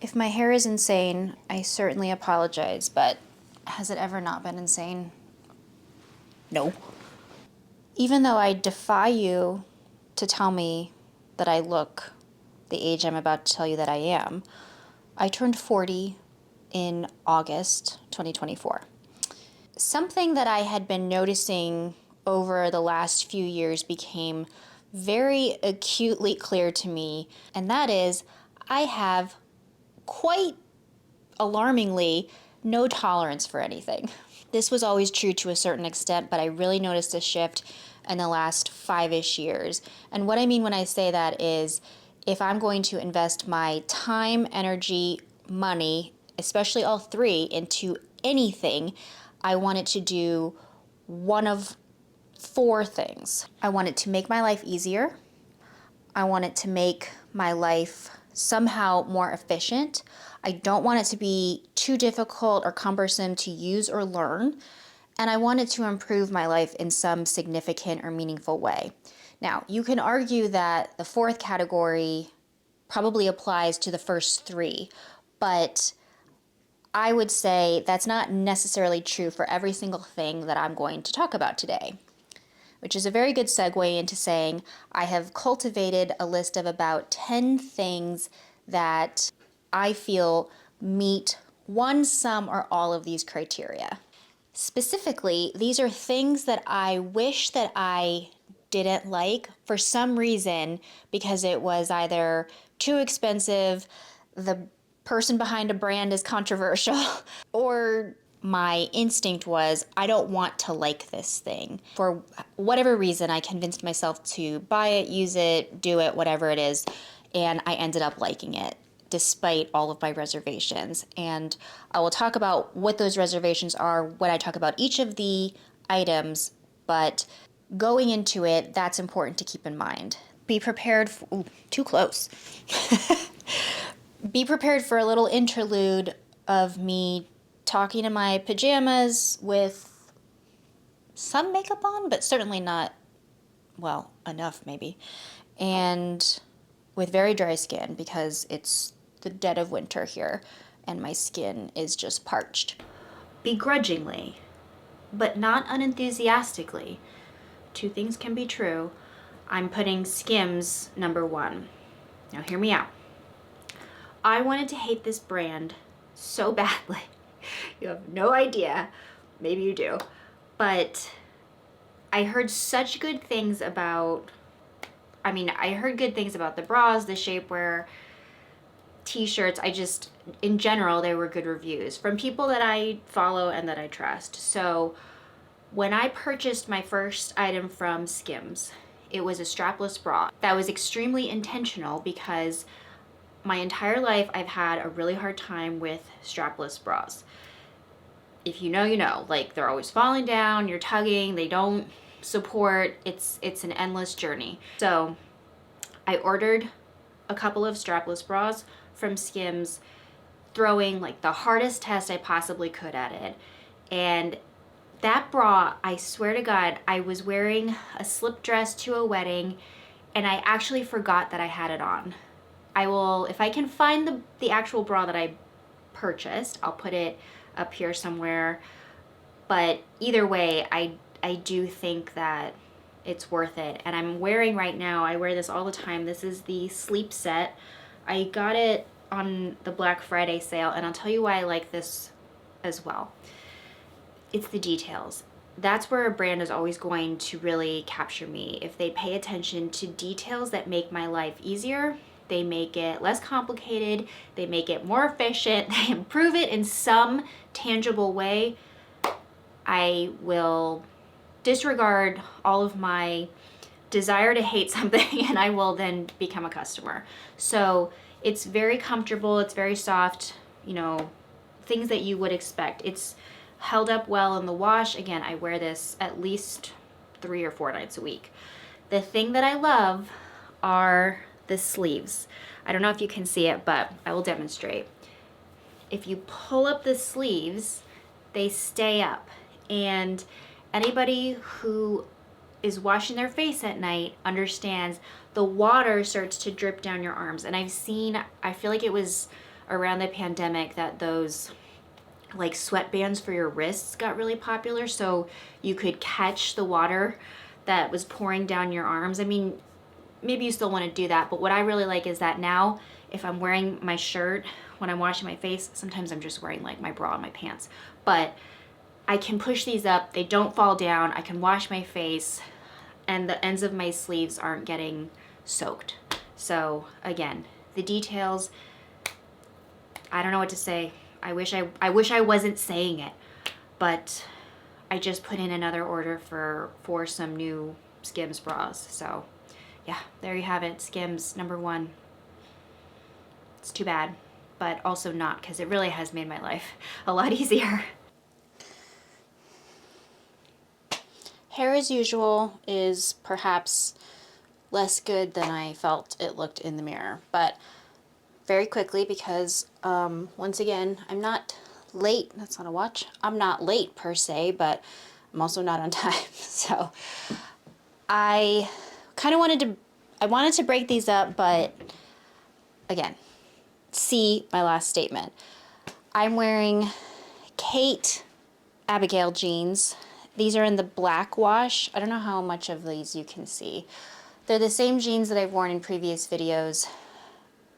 If my hair is insane, I certainly apologize, but has it ever not been insane? No. Even though I defy you to tell me that I look the age I'm about to tell you that I am, I turned 40 in August 2024. Something that I had been noticing over the last few years became very acutely clear to me, and that is I have quite alarmingly no tolerance for anything. This was always true to a certain extent, but I really noticed a shift in the last 5-ish years. And what I mean when I say that is if I'm going to invest my time, energy, money, especially all three, into anything, I want it to do one of four things. I want it to make my life easier. I want it to make my life somehow more efficient. I don't want it to be too difficult or cumbersome to use or learn. And I want it to improve my life in some significant or meaningful way. Now, you can argue that the fourth category probably applies to the first three, but I would say that's not necessarily true for every single thing that I'm going to talk about today, which is a very good segue into saying I have cultivated a list of about 10 things that I feel meet one, some, or all of these criteria. Specifically, these are things that I wish that I didn't like for some reason because it was either too expensive, the person behind a brand is controversial, or my instinct was I don't want to like this thing. For whatever reason, I convinced myself to buy it, use it, do it, whatever it is, and I ended up liking it despite all of my reservations. And I will talk about what those reservations are when I talk about each of the items, but going into it, that's important to keep in mind. Be prepared for, ooh, too close. Be prepared for a little interlude of me talking in my pajamas with some makeup on, but certainly not, well, enough maybe, and with very dry skin because it's the dead of winter here and my skin is just parched. Begrudgingly, but not unenthusiastically, two things can be true, I'm putting SKIMS number one. Now hear me out. I wanted to hate this brand so badly. You have no idea. Maybe you do. But I heard such good things about, I heard good things about the bras, the shapewear, t-shirts. In general, there were good reviews from people that I follow and that I trust. So when I purchased my first item from SKIMS, it was a strapless bra. That was extremely intentional because my entire life I've had a really hard time with strapless bras. If you know, you know, like they're always falling down, you're tugging, they don't support, it's an endless journey. So I ordered a couple of strapless bras from SKIMS, throwing like the hardest test I possibly could at it. And that bra, I swear to God, I was wearing a slip dress to a wedding and I actually forgot that I had it on. I will, if I can find the actual bra that I purchased, I'll put it up here somewhere. But either way, I do think that it's worth it. And I'm wearing right now, I wear this all the time. This is the sleep set. I got it on the Black Friday sale, and I'll tell you why I like this as well. It's the details. That's where a brand is always going to really capture me. If they pay attention to details that make my life easier, they make it less complicated, they make it more efficient, they improve it in some tangible way, I will disregard all of my desire to hate something and I will then become a customer. So it's very comfortable, it's very soft, you know, things that you would expect. It's held up well in the wash. Again, I wear this at least 3 or 4 nights a week. The thing that I love are the sleeves. I don't know if you can see it, but I will demonstrate. If you pull up the sleeves, they stay up. And anybody who is washing their face at night understands the water starts to drip down your arms. And I feel like it was around the pandemic that those like sweatbands for your wrists got really popular, so you could catch the water that was pouring down your arms. I mean, maybe you still want to do that, but what I really like is that now if I'm wearing my shirt when I'm washing my face, sometimes I'm just wearing like my bra and my pants, but I can push these up, they don't fall down, I can wash my face, and the ends of my sleeves aren't getting soaked. So again, the details, I don't know what to say. I wish I wasn't saying it, but I just put in another order for some new SKIMS bras. So yeah, there you have it. SKIMS #1. It's too bad, but also not, because it really has made my life a lot easier. Hair as usual is perhaps less good than I felt it looked in the mirror, but very quickly, because once again, I'm not late. That's not a watch. I'm not late per se, but I'm also not on time. So I kind of wanted to break these up, but again, see my last statement. I'm wearing Khaite Abigail jeans. These are in the black wash. I don't know how much of these you can see. They're the same jeans that I've worn in previous videos.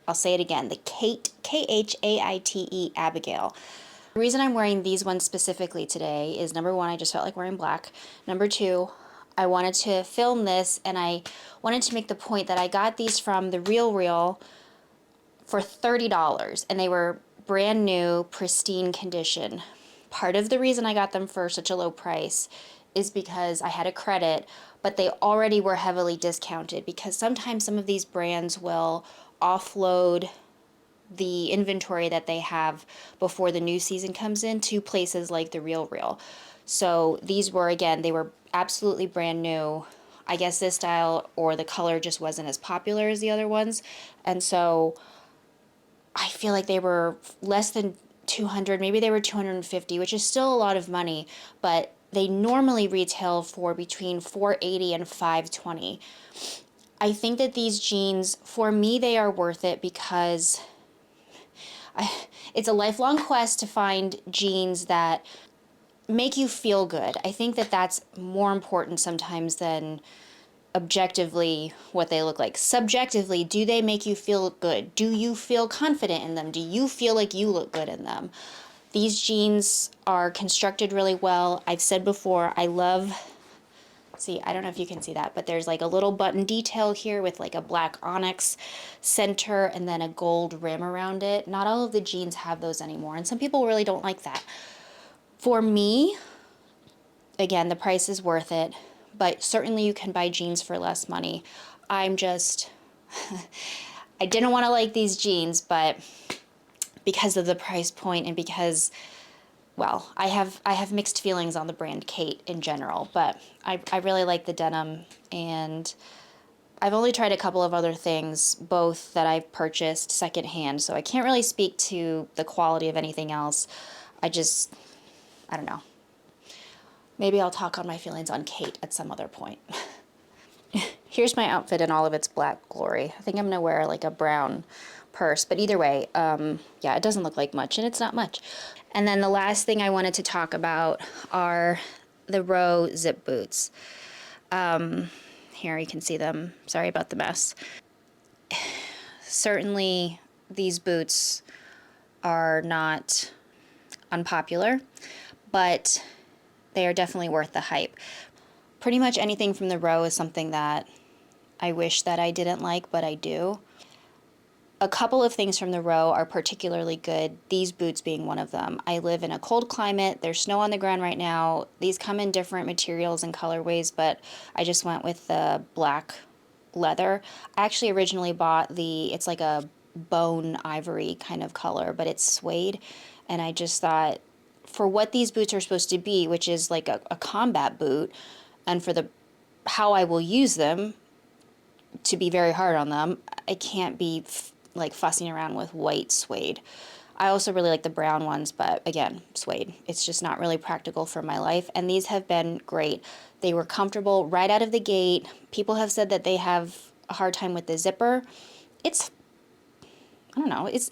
I'll say it again, the Khaite, Khaite Abigail. The reason I'm wearing these ones specifically today is #1, I just felt like wearing black. #2, I wanted to film this, and I wanted to make the point that I got these from the Real for $30, and they were brand new, pristine condition. Part of the reason I got them for such a low price is because I had a credit, but they already were heavily discounted, because sometimes some of these brands will offload the inventory that they have before the new season comes in to places like the Real. So these were, again, they were absolutely brand new. I guess this style or the color just wasn't as popular as the other ones, and so I feel like they were less than 200, maybe they were 250, which is still a lot of money, but they normally retail for between $480 and $520. I think that these jeans, for me, they are worth it, because it's a lifelong quest to find jeans that make you feel good. I think that that's more important sometimes than objectively what they look like. Subjectively, do they make you feel good? Do you feel confident in them? Do you feel like you look good in them? These jeans are constructed really well. I've said before, I love, see, I don't know if you can see that, but there's like a little button detail here with like a black onyx center and then a gold rim around it. Not all of the jeans have those anymore, and some people really don't like that. For me, again, the price is worth it, but certainly you can buy jeans for less money. I'm just, I didn't want to like these jeans, but because of the price point and because, well, I have mixed feelings on the brand Khaite in general, but I really like the denim, and I've only tried a couple of other things, both that I've purchased secondhand, so I can't really speak to the quality of anything else. I don't know. Maybe I'll talk on my feelings on Khaite at some other point. Here's my outfit in all of its black glory. I think I'm gonna wear like a brown purse, but either way, yeah, it doesn't look like much, and it's not much. And then the last thing I wanted to talk about are the Row zip boots. Here you can see them. Sorry about the mess. Certainly these boots are not unpopular, but they are definitely worth the hype. Pretty much anything from the Row is something that I wish that I didn't like, but I do. A couple of things from the Row are particularly good, these boots being one of them. I live in a cold climate, there's snow on the ground right now. These come in different materials and colorways, but I just went with the black leather. I actually originally bought it's like a bone ivory kind of color, but it's suede, and I just thought, for what these boots are supposed to be, which is like a combat boot, and for how I will use them, to be very hard on them, I can't be like fussing around with white suede. I also really like the brown ones, but again, suede. It's just not really practical for my life, and these have been great. They were comfortable right out of the gate. People have said that they have a hard time with the zipper. I I don't know, it's,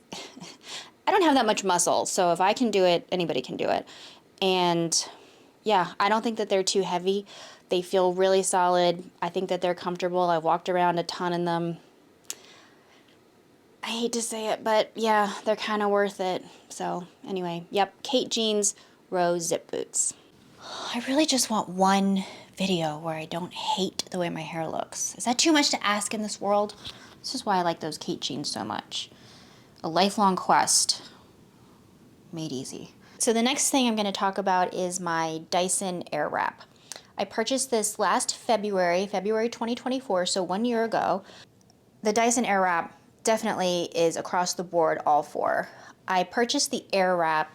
I don't have that much muscle, so if I can do it, anybody can do it. And yeah, I don't think that they're too heavy. They feel really solid. I think that they're comfortable. I've walked around a ton in them. I hate to say it, but yeah, they're kind of worth it. So anyway, yep, Khaite jeans, rose zip boots. I really just want one video where I don't hate the way my hair looks. Is that too much to ask in this world? This is why I like those Khaite jeans so much. A lifelong quest made easy. So the next thing I'm going to talk about is my Dyson Airwrap. I purchased this last February 2024, so 1 year ago. The Dyson Airwrap definitely is across the board all for. I purchased the Airwrap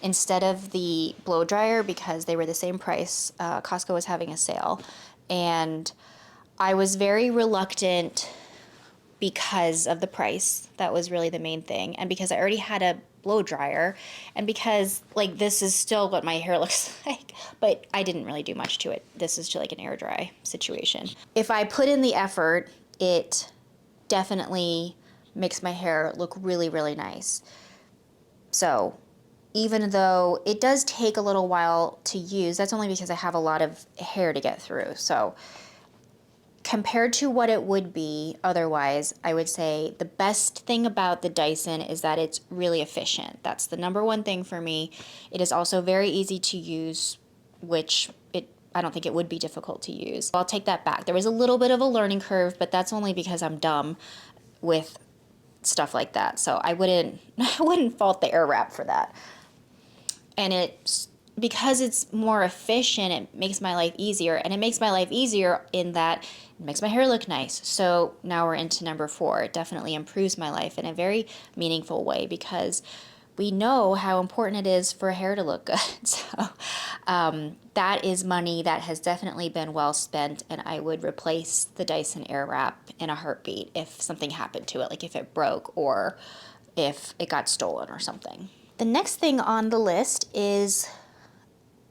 instead of the blow dryer because they were the same price. Costco was having a sale, and I was very reluctant because of the price. That was really the main thing, and because I already had a blow dryer, and because like this is still what my hair looks like, but I didn't really do much to it. This is just like an air dry situation. If I put in the effort, it definitely makes my hair look really, really nice. So even though it does take a little while to use, that's only because I have a lot of hair to get through. So compared to what it would be otherwise, I would say the best thing about the Dyson is that it's really efficient. That's the number one thing for me. It is also very easy to use, which I don't think it would be difficult to use. I'll take that back. There was a little bit of a learning curve, but that's only because I'm dumb with stuff like that. So I wouldn't fault the Airwrap for that. And it's because it's more efficient, it makes my life easier. And it makes my life easier in that it makes my hair look nice. So now we're into number 4. It definitely improves my life in a very meaningful way because we know how important it is for hair to look good. So that is money that has definitely been well spent, and I would replace the Dyson Airwrap in a heartbeat if something happened to it, like if it broke or if it got stolen or something. The next thing on the list is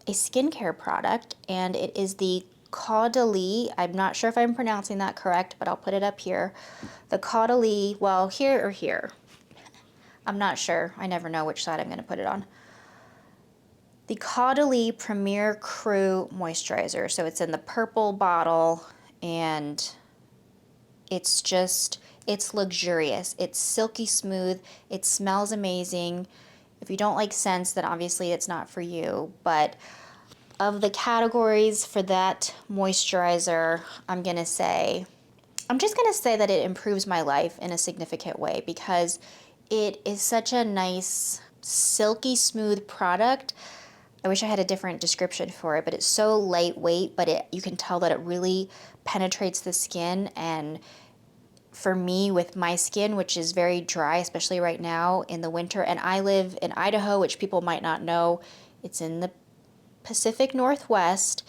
a skincare product, and it is the Caudalie. I'm not sure if I'm pronouncing that correct, but I'll put it up here. The Caudalie, well, here or here. I'm not sure. I never know which side I'm going to put it on. The Caudalie Premier Crew Moisturizer. So it's in the purple bottle, and it's luxurious. It's silky smooth. It smells amazing. If you don't like scents, then obviously it's not for you. But of the categories for that moisturizer, I'm just going to say that it improves my life in a significant way because it is such a nice, silky smooth product. I wish I had a different description for it, but it's so lightweight, but you can tell that it really penetrates the skin. And for me, with my skin, which is very dry, especially right now in the winter, and I live in Idaho, which people might not know, it's in the Pacific Northwest,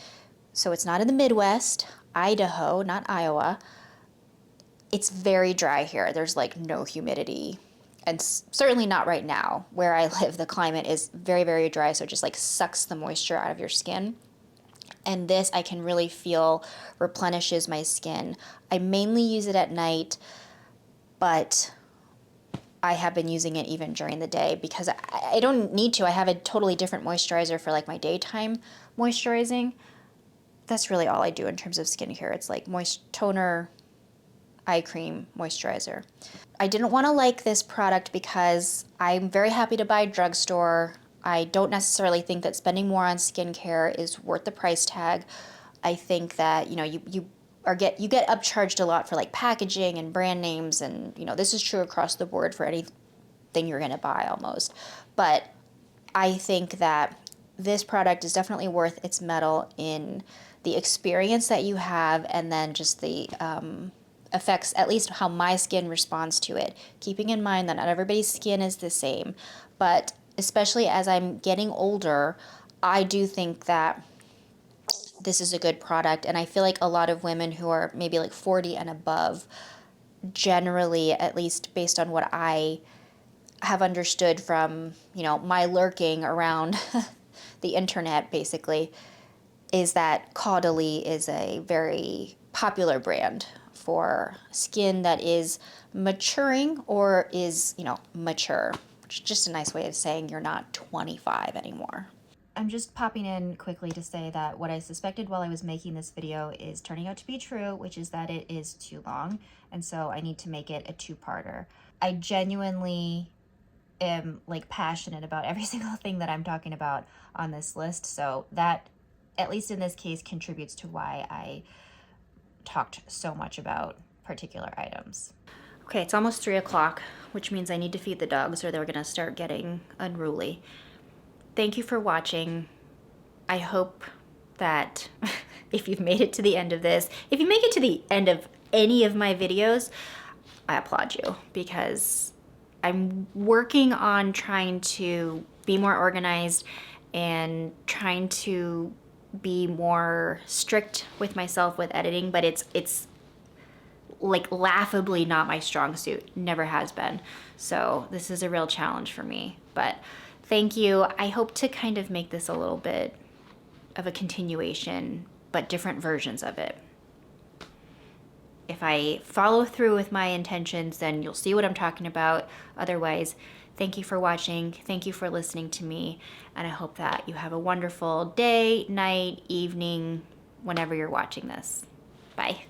so it's not in the Midwest, Idaho, not Iowa. It's very dry here. There's like no humidity. And certainly not right now. Where I live, the climate is very, very dry, so it just like sucks the moisture out of your skin. And this I can really feel replenishes my skin. I mainly use it at night, but I have been using it even during the day because I don't need to. I have a totally different moisturizer for like my daytime moisturizing. That's really all I do in terms of skincare. It's like toner, eye cream, moisturizer. I didn't want to like this product because I'm very happy to buy drugstore. I don't necessarily think that spending more on skincare is worth the price tag. I think that, you get upcharged a lot for like packaging and brand names, and this is true across the board for anything you're going to buy almost. But I think that this product is definitely worth its mettle in the experience that you have, and then just the affects at least how my skin responds to it, keeping in mind that not everybody's skin is the same. But especially as I'm getting older, I do think that this is a good product, and I feel like a lot of women who are maybe like 40 and above, generally, at least based on what I have understood from my lurking around the internet, basically, is that Caudalie is a very popular brand for skin that is maturing or is, you know, mature, which is just a nice way of saying you're not 25 anymore. I'm just popping in quickly to say that what I suspected while I was making this video is turning out to be true, which is that it is too long, and so I need to make it a two-parter. I genuinely am like passionate about every single thing that I'm talking about on this list, so that, at least in this case, contributes to why I talked so much about particular items. Okay, it's almost 3 o'clock, which means I need to feed the dogs or they're gonna start getting unruly. Thank you for watching. I hope that if you've made it to the end of this, if you make it to the end of any of my videos, I applaud you, because I'm working on trying to be more organized and trying to be more strict with myself with editing, but it's like laughably not my strong suit. Never has been. So this is a real challenge for me, but thank you. I hope to kind of make this a little bit of a continuation, but different versions of it. If I follow through with my intentions, then you'll see what I'm talking about. Otherwise, thank you for watching. Thank you for listening to me. And I hope that you have a wonderful day, night, evening, whenever you're watching this. Bye.